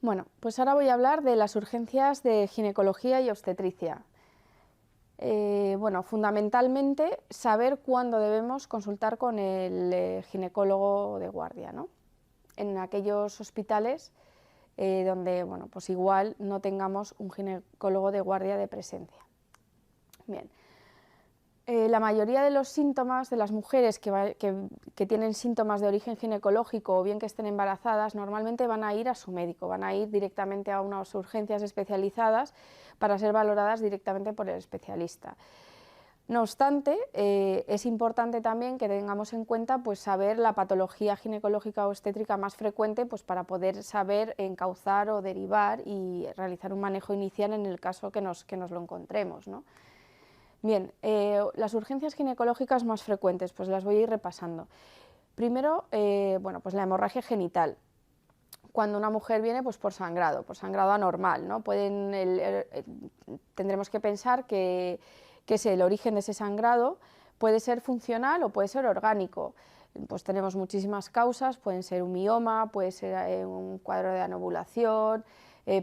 Bueno, pues ahora voy a hablar de las urgencias de ginecología y obstetricia. Bueno, fundamentalmente saber cuándo debemos consultar con el ginecólogo de guardia, ¿no? En aquellos hospitales donde, bueno, pues igual no tengamos un ginecólogo de guardia de presencia. Bien. La mayoría de los síntomas de las mujeres que tienen síntomas de origen ginecológico o bien que estén embarazadas, normalmente van a ir a su médico, van a ir directamente a unas urgencias especializadas para ser valoradas directamente por el especialista. No obstante, es importante también que tengamos en cuenta pues, saber la patología ginecológica o obstétrica más frecuente pues, para poder saber encauzar o derivar y realizar un manejo inicial en el caso que nos lo encontremos, ¿no? Bien, las urgencias ginecológicas más frecuentes, pues las voy a ir repasando. Primero, bueno, pues la hemorragia genital. Cuando una mujer viene pues por sangrado anormal, ¿no? Tendremos que pensar que el origen de ese sangrado puede ser funcional o puede ser orgánico. Pues tenemos muchísimas causas, pueden ser un mioma, puede ser un cuadro de anovulación,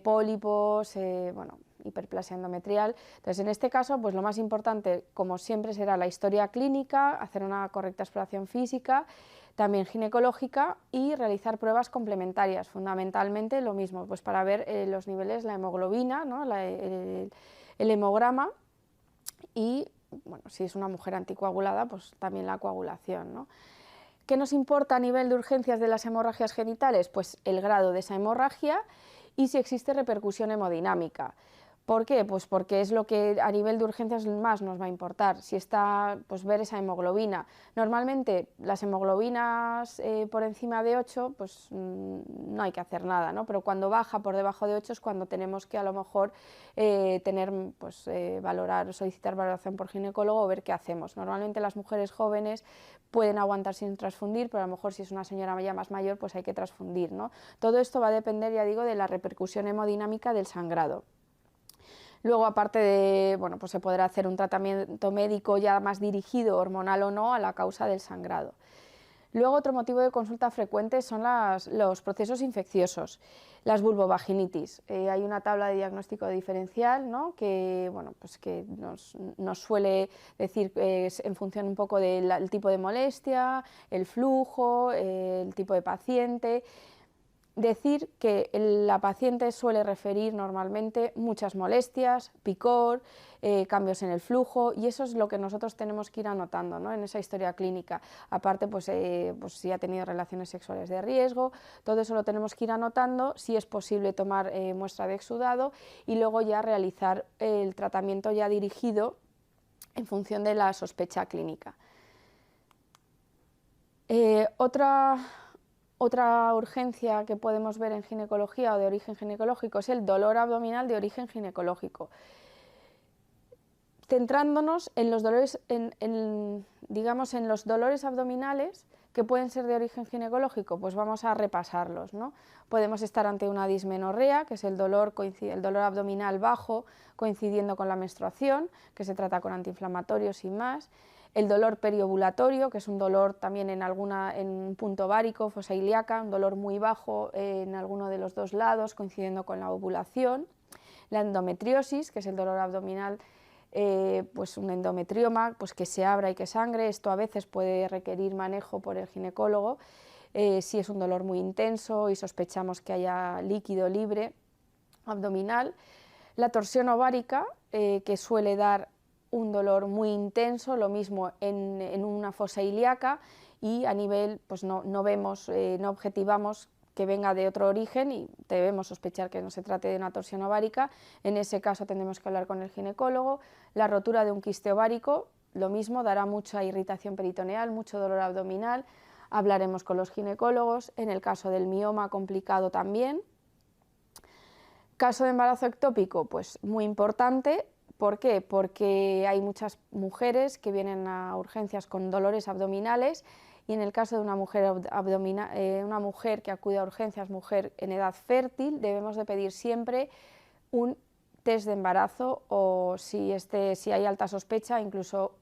pólipos, bueno, hiperplasia endometrial. Entonces, en este caso, pues lo más importante, como siempre, será la historia clínica, hacer una correcta exploración física, también ginecológica y realizar pruebas complementarias, fundamentalmente lo mismo, pues para ver los niveles, la hemoglobina, ¿no? el hemograma y, bueno, si es una mujer anticoagulada, pues también la coagulación, ¿no? ¿Qué nos importa a nivel de urgencias de las hemorragias genitales? Pues el grado de esa hemorragia y si existe repercusión hemodinámica. ¿Por qué? Pues porque es lo que a nivel de urgencias más nos va a importar, si está, pues ver esa hemoglobina. Normalmente las hemoglobinas por encima de 8, pues no hay que hacer nada, ¿no? Pero cuando baja por debajo de 8 es cuando tenemos que a lo mejor solicitar valoración por ginecólogo o ver qué hacemos. Normalmente las mujeres jóvenes pueden aguantar sin transfundir, pero a lo mejor si es una señora ya más mayor, pues hay que transfundir, ¿no? Todo esto va a depender, ya digo, de la repercusión hemodinámica del sangrado. Luego, aparte de, bueno, pues se podrá hacer un tratamiento médico ya más dirigido, hormonal o no, a la causa del sangrado. Luego, otro motivo de consulta frecuente son los procesos infecciosos, las vulvovaginitis. Hay una tabla de diagnóstico diferencial, ¿no? Que, bueno, pues que nos suele decir en función un poco del tipo de molestia, el flujo, el tipo de paciente. Decir que la paciente suele referir normalmente muchas molestias, picor, cambios en el flujo, y eso es lo que nosotros tenemos que ir anotando, ¿no? En esa historia clínica. Aparte, pues si ha tenido relaciones sexuales de riesgo, todo eso lo tenemos que ir anotando, si es posible tomar muestra de exudado y luego ya realizar el tratamiento ya dirigido en función de la sospecha clínica. Otra urgencia que podemos ver en ginecología o de origen ginecológico es el dolor abdominal de origen ginecológico. Centrándonos en los dolores, digamos, en los dolores abdominales que pueden ser de origen ginecológico, pues vamos a repasarlos, ¿no? Podemos estar ante una dismenorrea, que es el dolor abdominal bajo coincidiendo con la menstruación, que se trata con antiinflamatorios sin más. El dolor periovulatorio, que es un dolor también en un punto ovárico, fosa ilíaca, un dolor muy bajo en alguno de los dos lados, coincidiendo con la ovulación. La endometriosis, que es el dolor abdominal, pues un endometrioma, pues que se abra y que sangre. Esto a veces puede requerir manejo por el ginecólogo, si es un dolor muy intenso y sospechamos que haya líquido libre abdominal. La torsión ovárica, que suele dar un dolor muy intenso, lo mismo en una fosa ilíaca, y a nivel, pues no vemos, no objetivamos que venga de otro origen y debemos sospechar que no se trate de una torsión ovárica. En ese caso tendremos que hablar con el ginecólogo. La rotura de un quiste ovárico, lo mismo, dará mucha irritación peritoneal, mucho dolor abdominal, hablaremos con los ginecólogos. En el caso del mioma, complicado también. Caso de embarazo ectópico, pues muy importante. ¿Por qué? Porque hay muchas mujeres que vienen a urgencias con dolores abdominales y en el caso de una mujer que acude a urgencias, mujer en edad fértil, debemos de pedir siempre un test de embarazo o si hay alta sospecha, incluso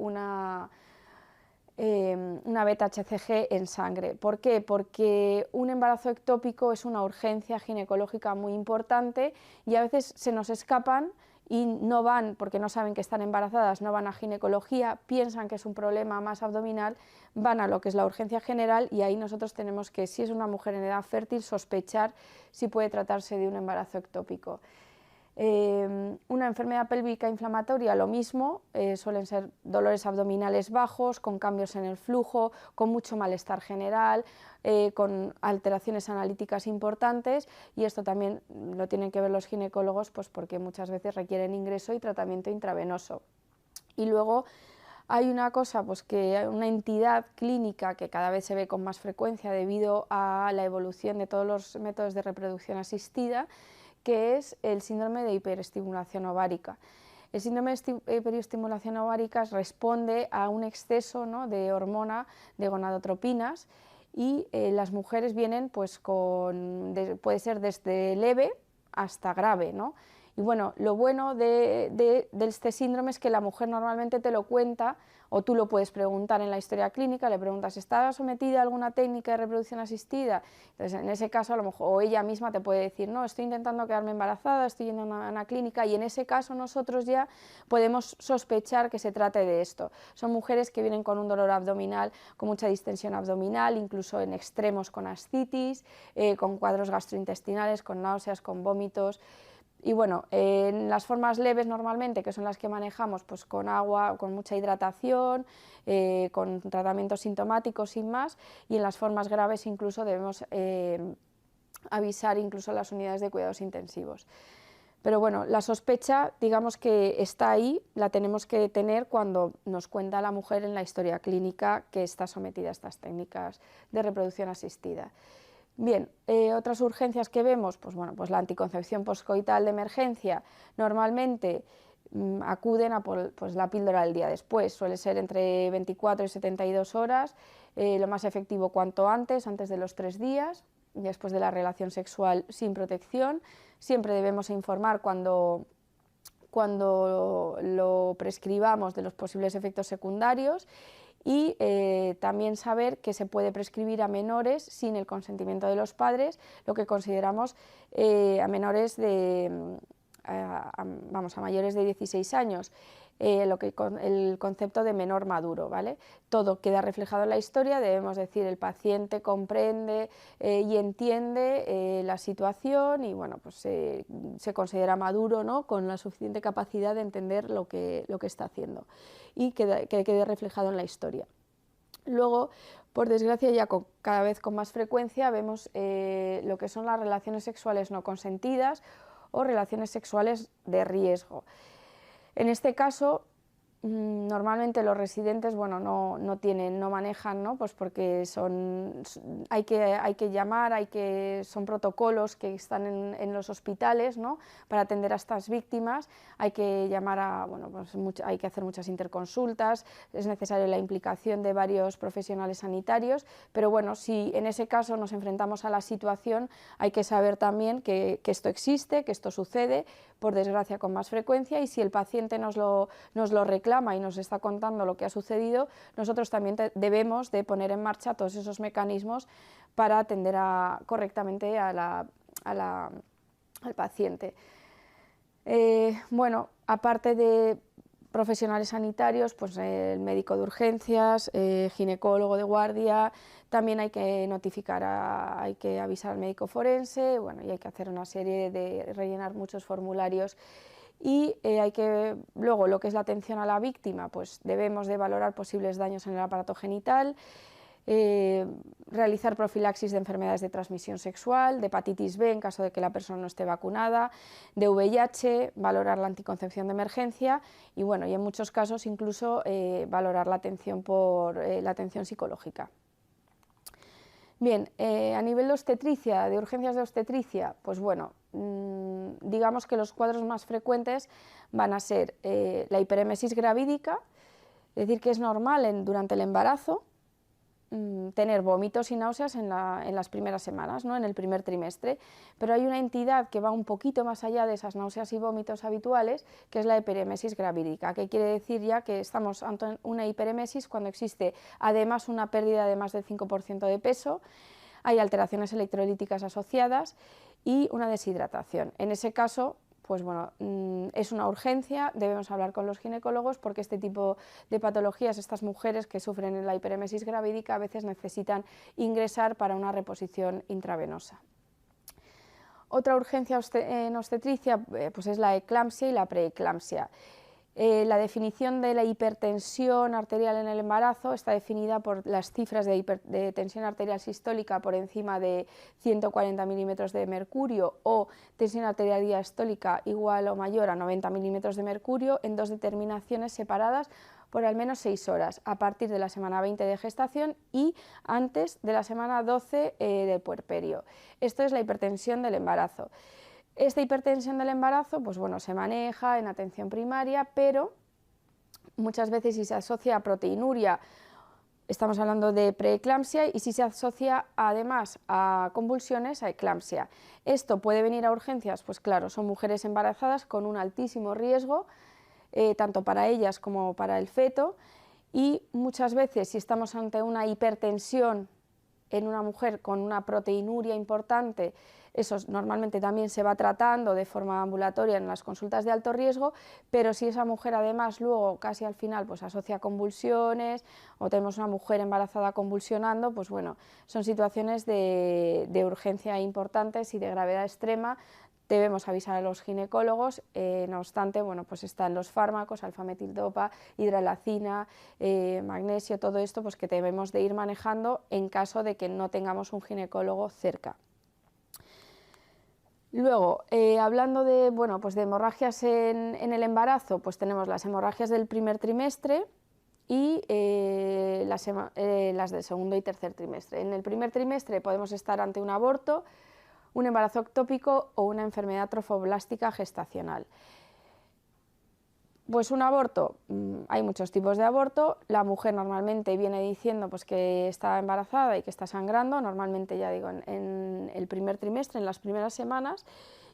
una beta-HCG en sangre. ¿Por qué? Porque un embarazo ectópico es una urgencia ginecológica muy importante y a veces se nos escapan y no van, porque no saben que están embarazadas, no van a ginecología, piensan que es un problema más abdominal, van a lo que es la urgencia general y ahí nosotros tenemos que, si es una mujer en edad fértil, sospechar si puede tratarse de un embarazo ectópico. Una enfermedad pélvica inflamatoria, lo mismo, suelen ser dolores abdominales bajos, con cambios en el flujo, con mucho malestar general, con alteraciones analíticas importantes, y esto también lo tienen que ver los ginecólogos, pues porque muchas veces requieren ingreso y tratamiento intravenoso. Y luego hay una cosa, pues que una entidad clínica que cada vez se ve con más frecuencia debido a la evolución de todos los métodos de reproducción asistida, que es el síndrome de hiperestimulación ovárica. El síndrome de hiperestimulación ovárica responde a un exceso, ¿no?, de hormona de gonadotropinas y las mujeres vienen pues puede ser desde leve hasta grave, ¿no? Y bueno, lo bueno de este síndrome es que la mujer normalmente te lo cuenta, o tú lo puedes preguntar en la historia clínica, le preguntas, ¿está sometida a alguna técnica de reproducción asistida? Entonces, en ese caso, a lo mejor, o ella misma te puede decir, no, estoy intentando quedarme embarazada, estoy yendo a una clínica, y en ese caso nosotros ya podemos sospechar que se trate de esto. Son mujeres que vienen con un dolor abdominal, con mucha distensión abdominal, incluso en extremos con ascitis, con cuadros gastrointestinales, con náuseas, con vómitos. Y bueno, en las formas leves normalmente, que son las que manejamos, pues con agua, con mucha hidratación, con tratamientos sintomáticos sin más, y en las formas graves incluso debemos avisar incluso a las unidades de cuidados intensivos. Pero bueno, la sospecha, digamos que está ahí, la tenemos que tener cuando nos cuenta la mujer en la historia clínica que está sometida a estas técnicas de reproducción asistida. Bien, otras urgencias que vemos, pues bueno, pues la anticoncepción poscoital de emergencia, normalmente acuden a pues la píldora del día después, suele ser entre 24 y 72 horas, lo más efectivo cuanto antes de los 3 días, después de la relación sexual sin protección. Siempre debemos informar cuando lo prescribamos de los posibles efectos secundarios, y también saber que se puede prescribir a menores sin el consentimiento de los padres, lo que consideramos a menores a mayores de 16 años. El concepto de menor maduro, ¿vale? Todo queda reflejado en la historia, debemos decir el paciente comprende y entiende la situación y bueno, pues se considera maduro, ¿no?, con la suficiente capacidad de entender lo que está haciendo y que quede reflejado en la historia. Luego, por desgracia, ya cada vez con más frecuencia vemos lo que son las relaciones sexuales no consentidas o relaciones sexuales de riesgo. En este caso, normalmente los residentes, bueno, no manejan, ¿no?, pues porque hay que llamar, son protocolos que están en los hospitales, ¿no?, para atender a estas víctimas, hay que llamar hay que hacer muchas interconsultas, es necesaria la implicación de varios profesionales sanitarios, pero bueno, si en ese caso nos enfrentamos a la situación, hay que saber también que esto existe, que esto sucede, por desgracia con más frecuencia, y si el paciente nos lo reclama y nos está contando lo que ha sucedido, nosotros también debemos de poner en marcha todos esos mecanismos para atender correctamente al paciente. Bueno, aparte de profesionales sanitarios, pues el médico de urgencias, ginecólogo de guardia, también hay que hay que avisar al médico forense, bueno, y hay que hacer una serie rellenar muchos formularios. Y luego lo que es la atención a la víctima, pues debemos de valorar posibles daños en el aparato genital, realizar profilaxis de enfermedades de transmisión sexual, de hepatitis B en caso de que la persona no esté vacunada, de VIH, valorar la anticoncepción de emergencia y bueno, y en muchos casos incluso valorar la atención la atención psicológica. Bien, a nivel de obstetricia, de urgencias de obstetricia, pues bueno, digamos que los cuadros más frecuentes van a ser la hiperémesis gravídica, es decir, que es normal durante el embarazo, tener vómitos y náuseas en las primeras semanas, ¿no? En el primer trimestre, pero hay una entidad que va un poquito más allá de esas náuseas y vómitos habituales, que es la hiperemesis gravídica, que quiere decir ya que estamos ante una hiperemesis cuando existe además una pérdida de más del 5% de peso, hay alteraciones electrolíticas asociadas y una deshidratación. En ese caso, pues bueno, es una urgencia, debemos hablar con los ginecólogos porque este tipo de patologías, estas mujeres que sufren la hiperemesis gravídica a veces necesitan ingresar para una reposición intravenosa. Otra urgencia en obstetricia pues es la eclampsia y la preeclampsia. La definición de la hipertensión arterial en el embarazo está definida por las cifras de tensión arterial sistólica por encima de 140 milímetros de mercurio o tensión arterial diastólica igual o mayor a 90 milímetros de mercurio en dos determinaciones separadas por al menos 6 horas, a partir de la semana 20 de gestación y antes de la semana 12 del puerperio. Esto es la hipertensión del embarazo. Esta hipertensión del embarazo, pues bueno, se maneja en atención primaria, pero muchas veces si se asocia a proteinuria, estamos hablando de preeclampsia, y si se asocia además a convulsiones, a eclampsia. Esto puede venir a urgencias, pues claro, son mujeres embarazadas con un altísimo riesgo, tanto para ellas como para el feto, y muchas veces si estamos ante una hipertensión en una mujer con una proteinuria importante, eso normalmente también se va tratando de forma ambulatoria en las consultas de alto riesgo, pero si esa mujer además luego casi al final pues asocia convulsiones o tenemos una mujer embarazada convulsionando, pues bueno, son situaciones de urgencia importantes y de gravedad extrema. Debemos avisar a los ginecólogos, no obstante, bueno, pues están los fármacos, alfametildopa, hidralacina, magnesio, todo esto pues que debemos de ir manejando en caso de que no tengamos un ginecólogo cerca. Luego, hablando de, bueno, pues de hemorragias en el embarazo, pues tenemos las hemorragias del primer trimestre y las del segundo y tercer trimestre. En el primer trimestre podemos estar ante un aborto, un embarazo ectópico o una enfermedad trofoblástica gestacional. Pues un aborto, hay muchos tipos de aborto. La mujer normalmente viene diciendo pues, que está embarazada y que está sangrando, normalmente ya digo en el primer trimestre, en las primeras semanas,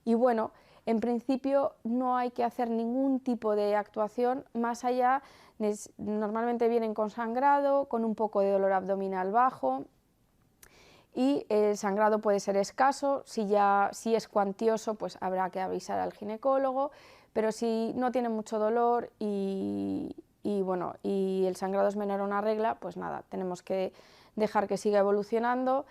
y bueno, en principio no hay que hacer ningún tipo de actuación más allá, normalmente vienen con sangrado, con un poco de dolor abdominal bajo, y el sangrado puede ser escaso, si es cuantioso pues habrá que avisar al ginecólogo, pero si no tiene mucho dolor y el sangrado es menor a una regla, pues nada, tenemos que dejar que siga evolucionando.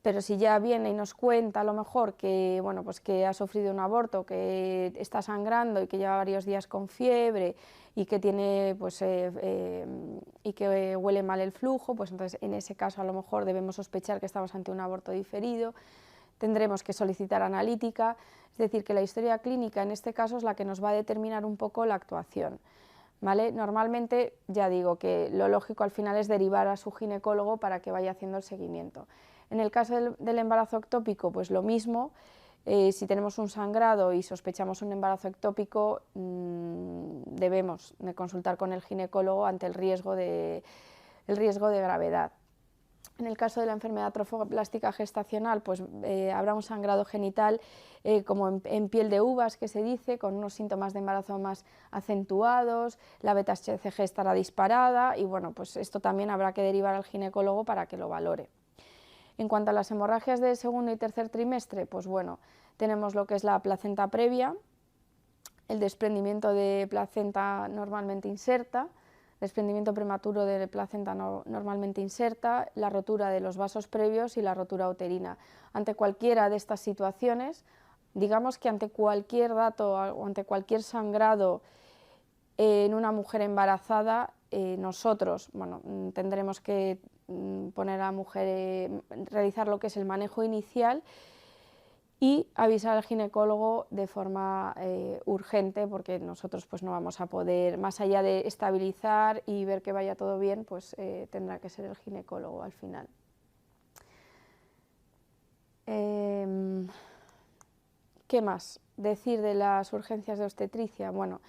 Pero si ya viene y nos cuenta a lo mejor que, bueno, pues que ha sufrido un aborto, que está sangrando y que lleva varios días con fiebre y que tiene, pues, y que huele mal el flujo, pues entonces en ese caso a lo mejor debemos sospechar que estamos ante un aborto diferido, tendremos que solicitar analítica, es decir, que la historia clínica en este caso es la que nos va a determinar un poco la actuación. ¿Vale? Normalmente, ya digo, que lo lógico al final es derivar a su ginecólogo para que vaya haciendo el seguimiento. En el caso del embarazo ectópico, pues lo mismo, si tenemos un sangrado y sospechamos un embarazo ectópico, debemos de consultar con el ginecólogo ante el riesgo de gravedad. En el caso de la enfermedad trofoblástica gestacional, pues habrá un sangrado genital como en piel de uvas, que se dice, con unos síntomas de embarazo más acentuados, la beta-HCG estará disparada y bueno, pues esto también habrá que derivar al ginecólogo para que lo valore. En cuanto a las hemorragias del segundo y tercer trimestre, pues bueno, tenemos lo que es la placenta previa, el desprendimiento de placenta normalmente inserta, desprendimiento prematuro de placenta normalmente inserta, la rotura de los vasos previos y la rotura uterina. Ante cualquiera de estas situaciones, digamos que ante cualquier dato o ante cualquier sangrado en una mujer embarazada, nosotros tendremos que poner a la mujer, realizar lo que es el manejo inicial y avisar al ginecólogo de forma urgente, porque nosotros pues, no vamos a poder, más allá de estabilizar y ver que vaya todo bien, pues tendrá que ser el ginecólogo al final. ¿Qué más decir de las urgencias de obstetricia? Bueno,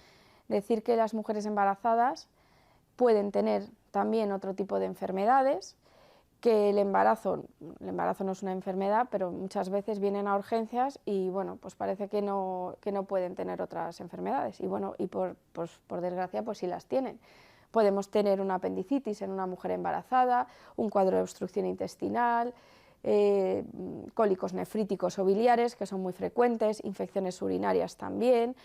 decir que las mujeres embarazadas pueden tener también otro tipo de enfermedades, que el embarazo no es una enfermedad, pero muchas veces vienen a urgencias y bueno, pues parece que no pueden tener otras enfermedades, y bueno, y por desgracia pues sí las tienen. Podemos tener una apendicitis en una mujer embarazada, un cuadro de obstrucción intestinal, cólicos nefríticos o biliares, que son muy frecuentes, infecciones urinarias también,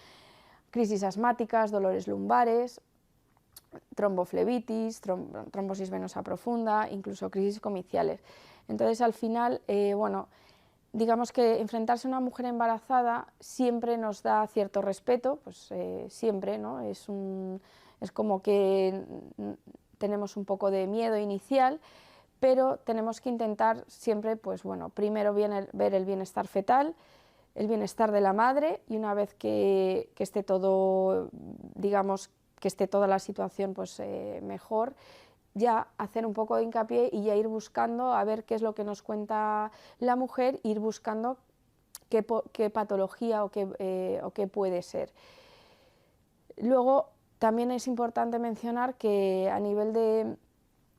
crisis asmáticas, dolores lumbares, tromboflebitis, trombosis venosa profunda, incluso crisis comiciales. Entonces, al final, bueno, digamos que enfrentarse a una mujer embarazada siempre nos da cierto respeto, pues siempre, ¿no? Es como que tenemos un poco de miedo inicial, pero tenemos que intentar siempre, pues bueno, primero ver el bienestar fetal, el bienestar de la madre, y una vez que esté todo, digamos, que esté toda la situación pues, mejor, ya hacer un poco de hincapié y ya ir buscando a ver qué es lo que nos cuenta la mujer, ir buscando qué patología o qué puede ser. Luego, también es importante mencionar que a nivel de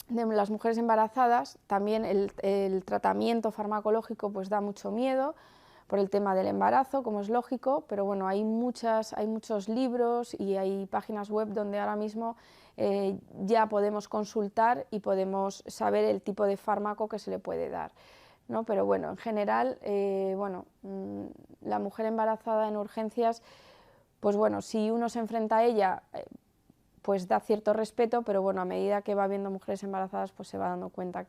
las mujeres embarazadas, también el tratamiento farmacológico pues da mucho miedo por el tema del embarazo, como es lógico, pero bueno, hay muchos libros y hay páginas web donde ahora mismo ya podemos consultar y podemos saber el tipo de fármaco que se le puede dar, ¿no? Pero bueno, en general, la mujer embarazada en urgencias, pues bueno, si uno se enfrenta a ella, pues da cierto respeto, pero bueno, a medida que va viendo mujeres embarazadas, pues se va dando cuenta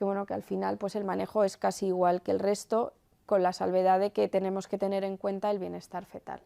bueno, que al final pues el manejo es casi igual que el resto, con la salvedad de que tenemos que tener en cuenta el bienestar fetal.